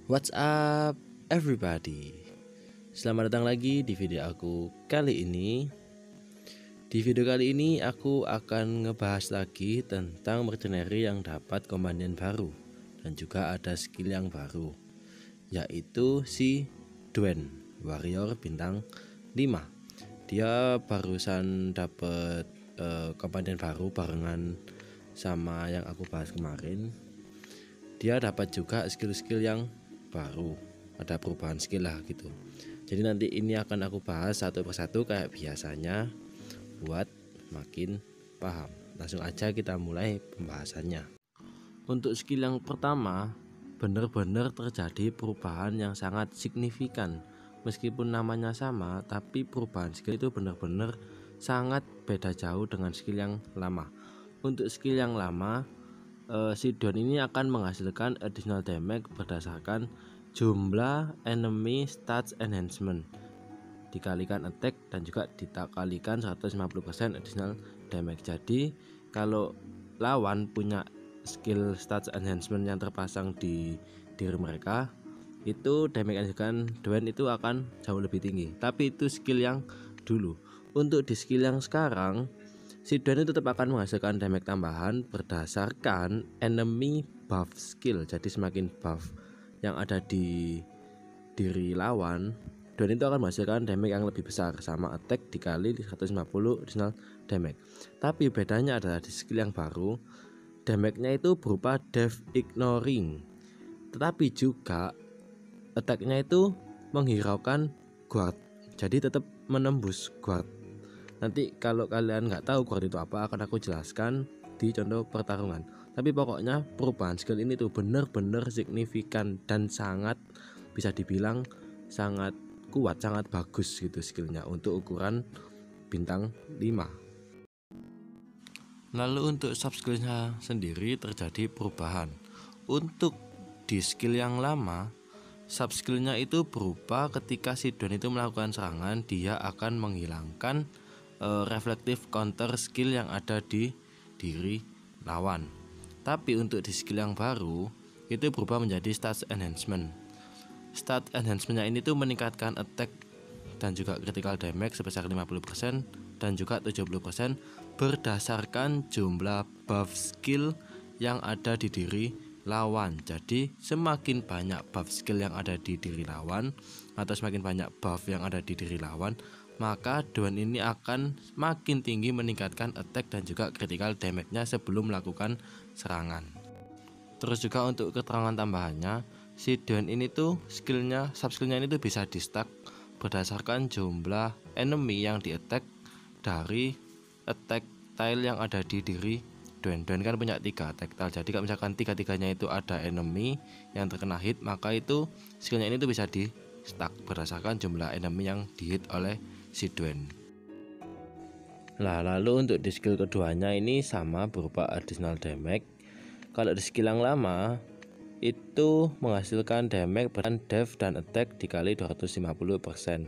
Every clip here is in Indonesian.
What's up everybody? Selamat datang lagi di video aku kali ini. Di video kali ini aku akan ngebahas lagi tentang mercenary yang dapat komandan baru dan juga ada skill yang baru, yaitu si Dwayne, warrior bintang 5. Dia barusan dapat komandan baru barengan sama yang aku bahas kemarin. Dia dapat juga skill-skill yang baru, ada perubahan skill lah gitu. Jadi nanti ini akan aku bahas satu persatu kayak biasanya buat makin paham. Langsung aja kita mulai pembahasannya. Untuk skill yang pertama, benar-benar terjadi perubahan yang sangat signifikan. Meskipun namanya sama, tapi perubahan skill itu benar-benar sangat beda jauh dengan skill yang lama. Untuk skill yang lama, si Don ini akan menghasilkan additional damage berdasarkan jumlah enemy stats enhancement dikalikan attack dan juga dikalikan 150% additional damage. Jadi kalau lawan punya skill stats enhancement yang terpasang di diri mereka, itu damage yang Dwayne itu akan jauh lebih tinggi. Tapi itu skill yang dulu. Untuk di skill yang sekarang, si Dwayne itu tetap akan menghasilkan damage tambahan berdasarkan enemy buff skill. Jadi semakin buff yang ada di diri lawan, Dwayne itu akan menghasilkan damage yang lebih besar, sama attack dikali 150 additional damage. Tapi bedanya adalah di skill yang baru, damage-nya itu berupa death ignoring, tetapi juga attack-nya itu menghiraukan guard. Jadi tetap menembus guard. Nanti kalau kalian nggak tahu guard itu apa, akan aku jelaskan di contoh pertarungan. Tapi pokoknya perubahan skill ini tuh benar-benar signifikan dan sangat bisa dibilang sangat kuat, sangat bagus gitu skillnya untuk ukuran bintang 5. Lalu untuk sub skillnya sendiri terjadi perubahan. Untuk di skill yang lama, sub skillnya itu berupa ketika si Don itu melakukan serangan, dia akan menghilangkan reflective counter skill yang ada di diri lawan. Tapi untuk di skill yang baru itu berubah menjadi stats enhancement. Stat enhancementnya ini tuh meningkatkan attack dan juga critical damage sebesar 50% dan juga 70% berdasarkan jumlah buff skill yang ada di diri lawan. Jadi semakin banyak buff skill yang ada di diri lawan atau semakin banyak buff yang ada di diri lawan, maka Dwayne ini akan makin tinggi meningkatkan attack dan juga critical damage-nya sebelum melakukan serangan. Terus juga untuk keterangan tambahannya, si Dwayne ini tuh sub skillnya ini tuh bisa di stack berdasarkan jumlah enemy yang di attack dari attack tile yang ada di diri Dwayne. Dwayne kan punya 3 attack tile, jadi kalau misalkan 3-3-nya itu ada enemy yang terkena hit, maka itu skillnya ini tuh bisa di stack berdasarkan jumlah enemy yang di hit oleh si Dwayne. Nah, lalu untuk di skill keduanya ini sama berupa additional damage. Kalau di skill yang lama itu menghasilkan damage berdasarkan def dan attack dikali 250%.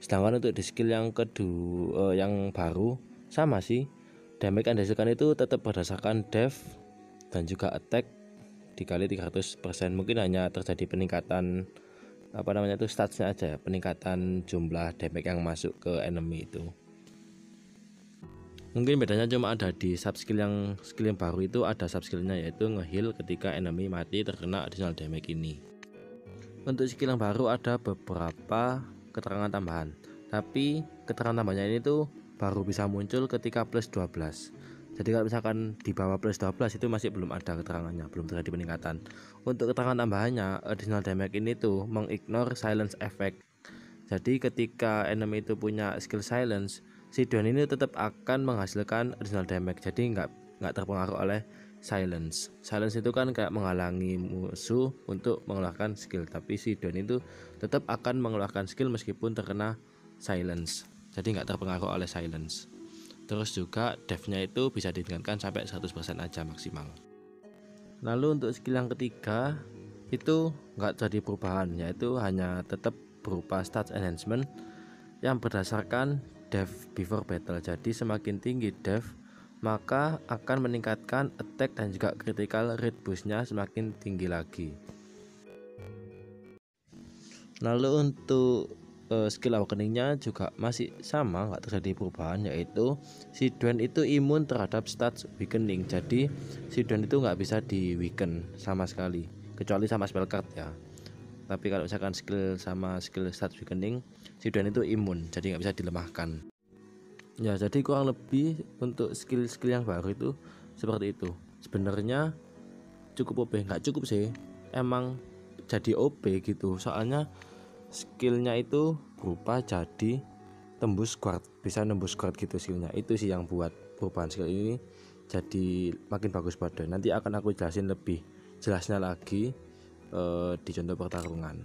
Sedangkan untuk di skill yang kedua yang baru sama sih, damage yang dihasilkan itu tetap berdasarkan def dan juga attack dikali 300%. Mungkin hanya terjadi peningkatan statsnya aja, peningkatan jumlah damage yang masuk ke enemy itu. Mungkin bedanya cuma ada di sub skill yang baru itu ada sub skillnya, yaitu ngeheal ketika enemy mati terkena additional damage ini. Untuk skill yang baru ada beberapa keterangan tambahan, tapi keterangan tambahnya ini tuh baru bisa muncul ketika plus 12. Jadi kalau misalkan di bawah plus 12 itu masih belum ada keterangannya, belum terjadi peningkatan. Untuk keterangan tambahannya, additional damage ini tuh mengignore silence effect. Jadi ketika enemy itu punya skill silence, si Dwayne ini tetap akan menghasilkan additional damage. Jadi nggak terpengaruh oleh silence. Silence itu kan kayak menghalangi musuh untuk mengeluarkan skill, tapi si Dwayne itu tetap akan mengeluarkan skill meskipun terkena silence. Jadi nggak terpengaruh oleh silence. Terus juga defnya itu bisa ditingkatkan sampai 100% aja maksimal. Lalu untuk skill yang ketiga itu nggak jadi perubahan, yaitu hanya tetap berupa stats enhancement yang berdasarkan def before battle. Jadi semakin tinggi def, maka akan meningkatkan attack dan juga critical rate boostnya semakin tinggi lagi. Lalu untuk skill awakeningnya juga masih sama, nggak terjadi perubahan, yaitu si Duen itu imun terhadap stats weakening. Jadi si Duen itu nggak bisa di weaken sama sekali, kecuali sama spell card ya. Tapi kalau misalkan skill sama skill stats weakening, si Duen itu imun, jadi nggak bisa dilemahkan. Ya, jadi kurang lebih untuk skill-skill yang baru itu seperti itu. Sebenarnya cukup OP, nggak cukup sih, emang jadi OP gitu. Soalnya skillnya itu berupa jadi tembus guard, bisa nembus guard gitu skillnya. Itu sih yang buat perubahan skill ini jadi makin bagus pada. Nanti akan aku jelasin lebih jelasnya lagi di contoh pertarungan.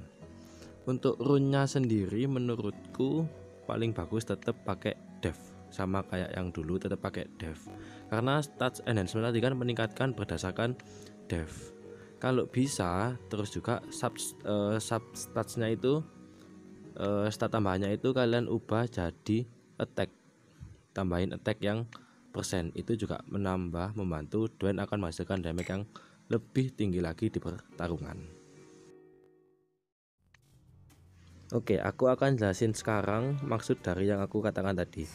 Untuk rune-nya sendiri menurutku paling bagus tetap pakai dev, sama kayak yang dulu tetap pakai dev, karena stats enhancement tadi kan meningkatkan berdasarkan dev. Kalau bisa terus juga sub statsnya itu stat tambahannya itu kalian ubah jadi attack, tambahin attack yang persen, itu juga membantu Duen akan menghasilkan damage yang lebih tinggi lagi di pertarungan. Oke, aku akan jelasin sekarang maksud dari yang aku katakan tadi.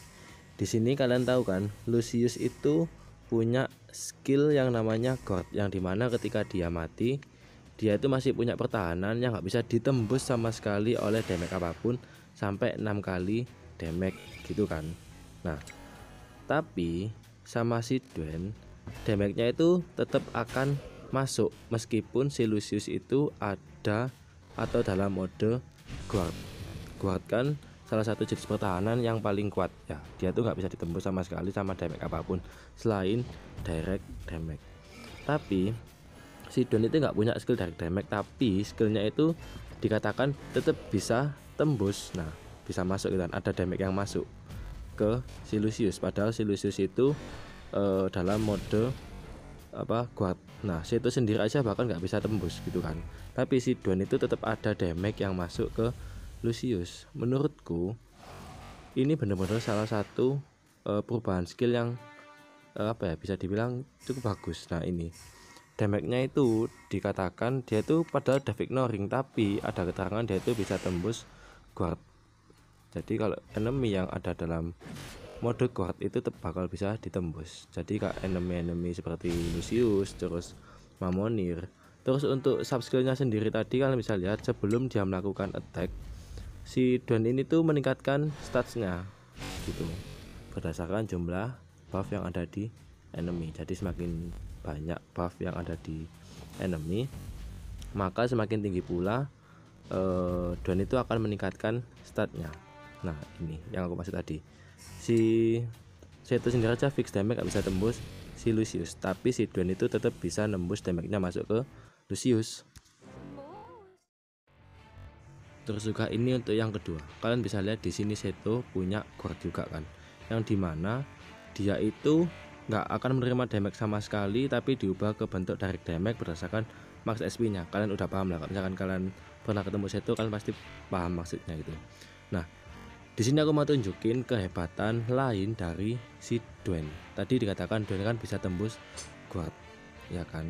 Di sini kalian tahu kan, Lucius itu punya skill yang namanya Guard, yang dimana ketika dia mati, dia itu masih punya pertahanan yang nggak bisa ditembus sama sekali oleh damage apapun sampai 6 kali damage gitu kan. Nah, tapi sama si Duen, damage-nya itu tetap akan masuk meskipun si Lucius itu ada atau dalam mode Guard. Guard kan salah satu jenis pertahanan yang paling kuat ya. Dia tuh nggak bisa ditembus sama sekali sama damage apapun selain direct damage. Tapi si Duen itu nggak punya skill direct damage, tapi skillnya itu dikatakan tetap bisa tembus. Nah, bisa masuk gitu kan, ada damage yang masuk ke si Lucius, padahal si Lucius itu dalam mode Guard. Nah, si itu sendiri aja bahkan nggak bisa tembus gitu kan, tapi si Duen itu tetap ada damage yang masuk ke Lucius. Menurutku ini benar-benar salah satu perubahan skill yang bisa dibilang cukup bagus. Nah, ini damage-nya itu dikatakan dia itu padahal dev ignoring, tapi ada keterangan dia itu bisa tembus guard. Jadi kalau enemy yang ada dalam mode guard itu tetap bakal bisa ditembus. Jadi kak enemy seperti Lucius, terus Mamonir. Terus untuk sub skillnya sendiri tadi kalian bisa lihat sebelum dia melakukan attack, si Duen ini tuh meningkatkan statsnya gitu berdasarkan jumlah buff yang ada di enemy. Jadi semakin banyak buff yang ada di enemy, maka semakin tinggi pula Duen itu akan meningkatkan statnya. Nah, ini yang aku maksud tadi. Si itu sendiri aja fix damage gak bisa tembus si Lucius, tapi si Duen itu tetap bisa nembus damage-nya masuk ke Lucius. Terus juga ini untuk yang kedua, kalian bisa lihat di sini Seto punya guard juga kan, yang dimana dia itu nggak akan menerima damage sama sekali, tapi diubah ke bentuk direct damage berdasarkan max SP nya. Kalian udah paham lah, kalau misalkan kalian pernah ketemu Seto kalian pasti paham maksudnya gitu. Nah, di sini aku mau tunjukin kehebatan lain dari si Duen. Tadi dikatakan Duen kan bisa tembus guard, ya kan?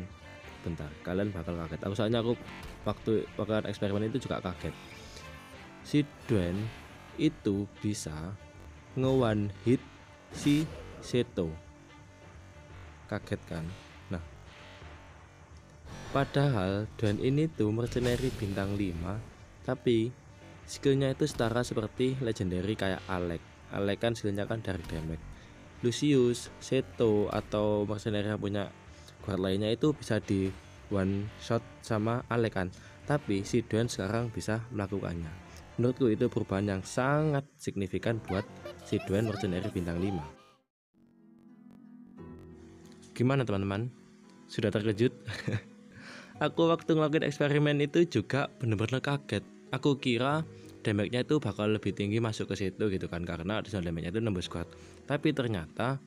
Bentar, kalian bakal kaget. Soalnya aku waktu eksperimen itu juga kaget. Si Duen itu bisa nge-one hit si Seto. Kaget kan? Nah, padahal Duen ini tuh mercenary bintang 5, tapi skillnya itu setara seperti legendary kayak Alec. Alec kan skillnya kan direct damage. Lucius, Seto, atau mercenary yang punya guard lainnya itu bisa di one shot sama Alec kan, tapi si Duen sekarang bisa melakukannya. Menurutku itu perubahan yang sangat signifikan buat si Duen mercenary bintang 5. Gimana teman-teman? Sudah terkejut? Aku waktu ngelakuin eksperimen itu juga bener-bener kaget. Aku kira damage-nya itu bakal lebih tinggi masuk ke situ gitu kan, karena additional damage-nya itu nembus guard. Tapi ternyata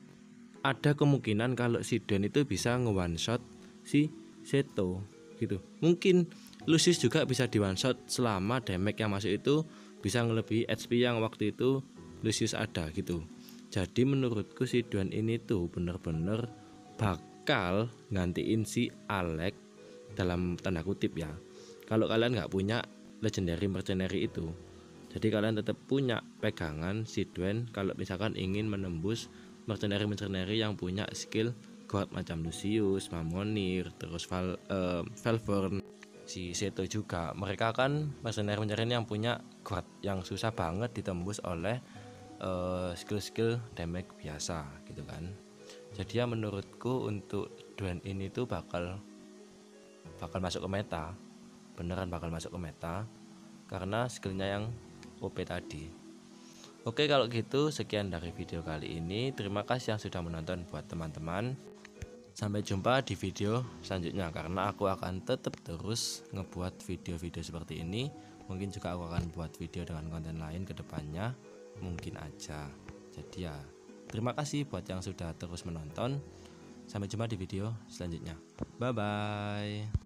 ada kemungkinan kalau si Duen itu bisa nge-one shot si Seto gitu. Mungkin Lucius juga bisa di one shot selama damage yang masuk itu bisa ngelebihi HP yang waktu itu Lucius ada gitu. Jadi menurutku si Duen ini tuh bener-bener bakal gantiin si Alec dalam tanda kutip ya. Kalau kalian nggak punya legendary mercenary itu. Jadi kalian tetap punya pegangan si Dwayne kalau misalkan ingin menembus mercenary yang punya skill god macam Lucius, Mamonir, terus Valvorn, si Seto juga. Mereka kan mercenary yang punya god yang susah banget ditembus oleh skill-skill damage biasa gitu kan. Jadi ya menurutku untuk Dwayne ini tuh bakal masuk ke meta, beneran bakal masuk ke meta karena skillnya yang OP tadi. Oke, kalau gitu sekian dari video kali ini. Terima kasih yang sudah menonton buat teman-teman. Sampai jumpa di video selanjutnya, karena aku akan tetap terus ngebuat video-video seperti ini. Mungkin juga aku akan buat video dengan konten lain ke depannya, mungkin aja. Jadi ya, terima kasih buat yang sudah terus menonton. Sampai jumpa di video selanjutnya. Bye bye.